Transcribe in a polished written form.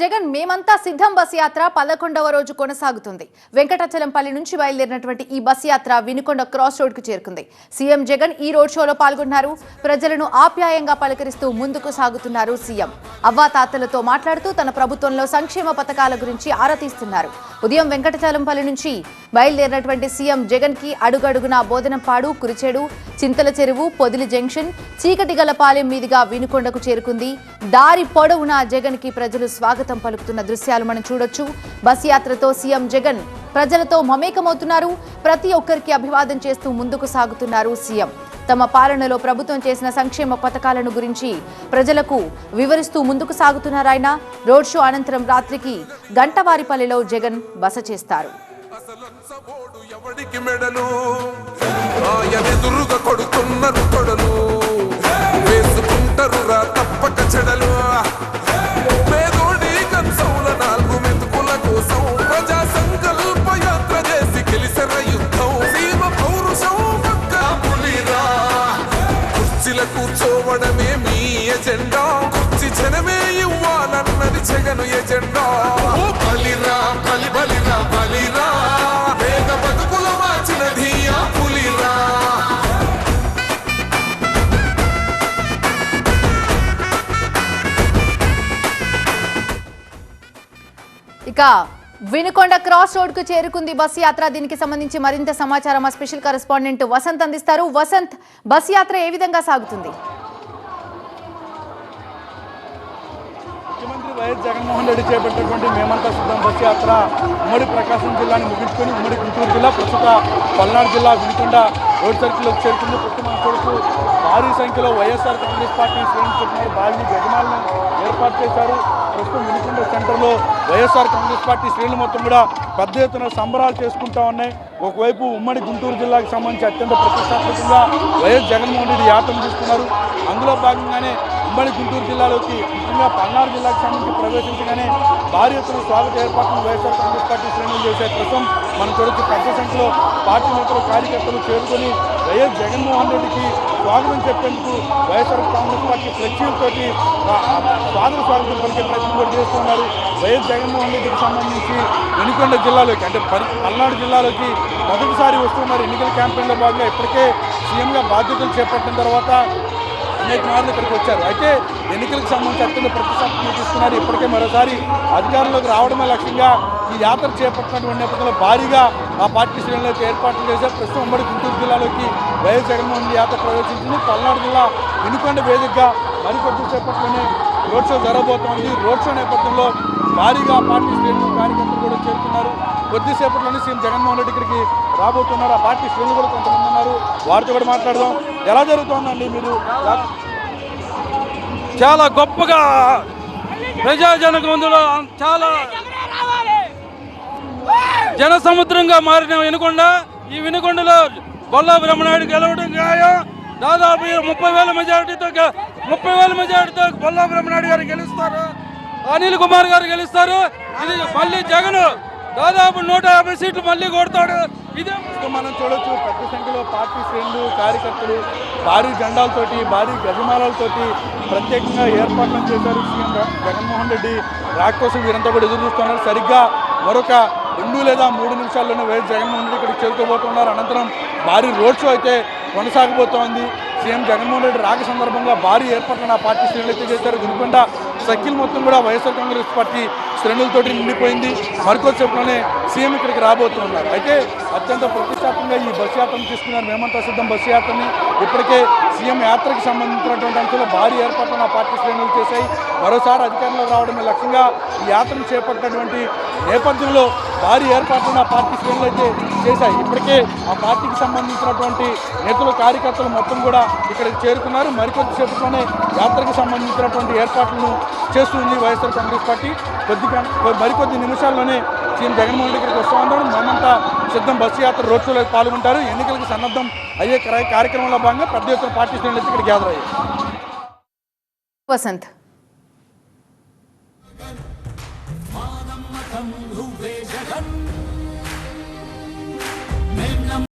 జగన్ మేమంతా సిద్ధం బస్ యాత్ర 11వ రోజు కొనసాగుతుంది. వెంకటాచలంపల్లి నుంచి బయలుదేరినటువంటి ఈ బస్ యాత్ర వినుకొండ క్రాస్ రోడ్ కు చేరుకుంది. సీఎం జగన్ ఈ రోడ్ షోలో పాల్గొన్నారు. ప్రజలను ఆప్యాయంగా పలకరిస్తూ ముందుకు సాగుతున్నారు సీఎం. అవ్వాతాతలతో మాట్లాడుతూ తన ప్రభుత్వంలో సంక్షేమ పథకాల గురించి ఆరా తీస్తున్నారు. ఉదయం వెంకటాచలంపల్లి నుంచి బయలుదేరినటువంటి సీఎం జగన్ కి అడుగడుగునా బోధనంపాడు, కురిచేడు, చింతల చెరువు, పొదిలి జంక్షన్, చీకటిగలపాలెం మీదుగా వినుకొండకు చేరుకుంది. దారి పొడవునా జగన్ కి ప్రజలు స్వాగతం పలుకుతున్న దృశ్యాలు మనం చూడొచ్చు. బస్ యాత్రతో సీఎం జగన్ ప్రజలతో మమేకమవుతున్నారు. ప్రతి ఒక్కరికి అభివాదం చేస్తూ ముందుకు సాగుతున్నారు సీఎం. తమ పాలనలో ప్రభుత్వం చేసిన సంక్షేమ పథకాలను గురించి ప్రజలకు వివరిస్తూ ముందుకు సాగుతున్నారు ఆయన. రోడ్ షో అనంతరం రాత్రికి గంటవారిపల్లిలో జగన్ బస చేస్తారు. కూర్చోవడమే మీ ఎజెండా, కుర్చీ జనమే ఇవ్వాలన్నది జగన్ ఎజెండా. బలిరా బలి బలిరా బలిరా, వేగ బతుకుల మార్చినది ఆ పులిరా. ఇక వినుకొండ క్రాస్ రోడ్ కు చేరుకుంది బస్ యాత్ర. దీనికి సంబంధించి మరింత సమాచారం మా స్పెషల్ కరెస్పాండెంట్ వసంత్ అందిస్తారు. వసంత్, బస్ యాత్ర ఏ విధంగా సాగుతుంది? ముఖ్యమంత్రి వైఎస్ జగన్మోహన్ రెడ్డి చేపట్టినటువంటి మేమంతా సిద్ధం బస్ యాత్ర ఉమ్మడి ప్రకాశం జిల్లాని ముగించుకొని ఉమ్మడి గుంటూరు జిల్లా, ప్రస్తుత పల్నాడు జిల్లా వినుకొండ రోడ్ సర్కిల్లోకి చేరుకుంది. ప్రస్తుతం మన కొడుకు భారీ సంఖ్యలో వైఎస్ఆర్ కాంగ్రెస్ పార్టీ శ్రేణులు చెప్పిన భారీ గజమాలను ఏర్పాటు చేశారు. ప్రస్తుతం వినుకొండ సెంటర్లో వైఎస్ఆర్ కాంగ్రెస్ పార్టీ శ్రేణులు మొత్తం కూడా పెద్ద ఎత్తున సంబరాలు చేసుకుంటా ఉన్నాయి. ఒకవైపు ఉమ్మడి గుంటూరు జిల్లాకు సంబంధించి అత్యంత ప్రతిష్టాత్మకంగా వైఎస్ జగన్మోహన్ రెడ్డి యాత్ర తీసుకున్నారు. అందులో భాగంగానే ఉమ్మడి గుంటూరు జిల్లాలోకి, ముఖ్యంగా పల్నాడు జిల్లాకు సంబంధించి ప్రవేశించగానే భారీ ఎత్తున స్వాగత ఏర్పాట్లను వైఎస్ఆర్ కాంగ్రెస్ పార్టీ శ్రేణులు చేసే ప్రస్తుతం మనం చూడొచ్చు. పెద్ద సంఖ్యలో పార్టీ నేతలు, కార్యకర్తలు చేరుకొని వైఎస్ జగన్మోహన్ రెడ్డికి స్వాగతం చెప్పేందుకు వైఎస్ఆర్ కాంగ్రెస్ పార్టీ ఫ్లెక్సీలతోటి స్వాగతం పలికే ప్రయత్నం కూడా చేస్తున్నారు. వైఎస్ జగన్మోహన్ రెడ్డికి సంబంధించి వినుకొండ జిల్లాలోకి, అంటే పల్నాడు జిల్లాలోకి మొదటిసారి వస్తున్నారు. ఎన్నికల క్యాంపెయిన్లో భాగంగా ఇప్పటికే సీఎంగా బాధ్యతలు చేపట్టిన తర్వాత అనేక మార్లు ఇక్కడికి వచ్చారు. అయితే ఎన్నికలకు సంబంధించి అత్యంత ప్రతిష్టాత్మకంగా తీసుకున్నారు. ఇప్పటికే మరోసారి అధికారంలోకి రావడమే లక్ష్యంగా ఈ యాత్ర చేపట్టినటువంటి నేపథ్యంలో భారీగా ఆ పార్టీ శ్రేణులకు ఏర్పాట్లు చేశారు. ప్రస్తుతం ఉమ్మడి గుంటూరు జిల్లాలోకి వైఎస్ జగన్మోహన్ రెడ్డి యాత్ర ప్రవేశించింది. పల్నాడు జిల్లా వినుకొండ వేదికగా మరికొద్ది సేపట్లోనే రోడ్ షో జరగబోతోంది. రోడ్ షో నేపథ్యంలో భారీగా పార్టీ శ్రేణులు, కార్యకర్తలు కూడా చేరుతున్నారు. కొద్దిసేపట్లోనే సీఎం జగన్మోహన్ రెడ్డి ఇక్కడికి రాబోతున్నారు. ఆ పార్టీ శ్రేణులు కూడా కొంతమంది ఉన్నారు, వారితో కూడా మాట్లాడదాం. ఎలా జరుగుతోందండి? మీరు చాలా గొప్పగా ప్రజాజనకంలో చాలా జన సముద్రంగా మారిన వినుకొండ, ఈ వినుకొండలో బొల్లా బ్రహ్మనాయుడు గెలవడం ఖాయం. దాదాపు 30,000 మెజారిటీతో బొల్లా బ్రహ్మనాయుడు గారు గెలుస్తారు, అనిల్ కుమార్ గారు గెలుస్తారు. ఇది మళ్ళీ జగన్ దాదాపు 150 సీట్లు మళ్ళీ కొడతాడు. ఇదే మనం చూడొచ్చు. పెద్ద సంఖ్యలో పార్టీ శ్రేణులు, కార్యకర్తలు భారీ జెండాలతోటి, భారీ గజమాలతోటి ప్రత్యేకంగా ఏర్పాట్లను చేశారు. సీఎం జగన్మోహన్ రెడ్డి రాక్ కోసం వీరంతా కూడా ఎదురు చూస్తున్నారు. సరిగ్గా మరొక 2 లేదా 3 నిమిషాల్లోనే వైఎస్ జగన్మోహన్ రెడ్డి ఇక్కడికి చేరుకోబోతున్నారు. అనంతరం భారీ రోడ్ షో అయితే కొనసాగబోతోంది. సీఎం జగన్మోహన్ రెడ్డి రాక సందర్భంగా భారీ ఏర్పాట్లను ఆ పార్టీ శ్రేణులు అయితే చేశారు. వినుకొండ సర్కిల్ మొత్తం కూడా వైఎస్ఆర్ కాంగ్రెస్ పార్టీ శ్రేణులతోటి నిండిపోయింది. మరికొద్దిసేపులోనే సీఎం ఇక్కడికి రాబోతున్నారు. అయితే అత్యంత ప్రతిష్టాత్మకంగా ఈ బస్ యాత్రను తీసుకున్నారు. మేమంతా సిద్ధం బస్ యాత్రని. ఇప్పటికే సీఎం యాత్రకు సంబంధించినటువంటి అంశాలు భారీ ఏర్పాట్లను ఆ పార్టీ శ్రేణులు చేశాయి. మరోసారి అధికారంలో రావడమే లక్ష్యంగా ఈ యాత్రను చేపట్టినటువంటి నేపథ్యంలో భారీ ఏర్పాట్లను ఆ పార్టీ శ్రేణులు అయితే చేశాయి. ఇప్పటికే ఆ పార్టీకి సంబంధించినటువంటి నేతలు, కార్యకర్తలు మొత్తం కూడా ఇక్కడికి చేరుకున్నారు. మరికొద్దిసేపట్లోనే యాత్రకు సంబంధించినటువంటి ఏర్పాట్లను చేస్తుంది వైఎస్ఆర్ కాంగ్రెస్ పార్టీ. మరికొద్ది నిమిషాల్లోనే సీఎం జగన్మోహన్ రెడ్డి ఇక్కడికి వస్తూ ఉంటారు. మేమంతా సిద్ధం బస్సు యాత్ర రోడ్ షోలో పాల్గొంటారు. ఎన్నికలకు సన్నద్ధం అయ్యే కార్యక్రమంలో భాగంగా పెద్ద ఎత్తున పార్టీ శ్రేణులు ఇక్కడికి గ్యాదర్ అయ్యాయి. వసంత్.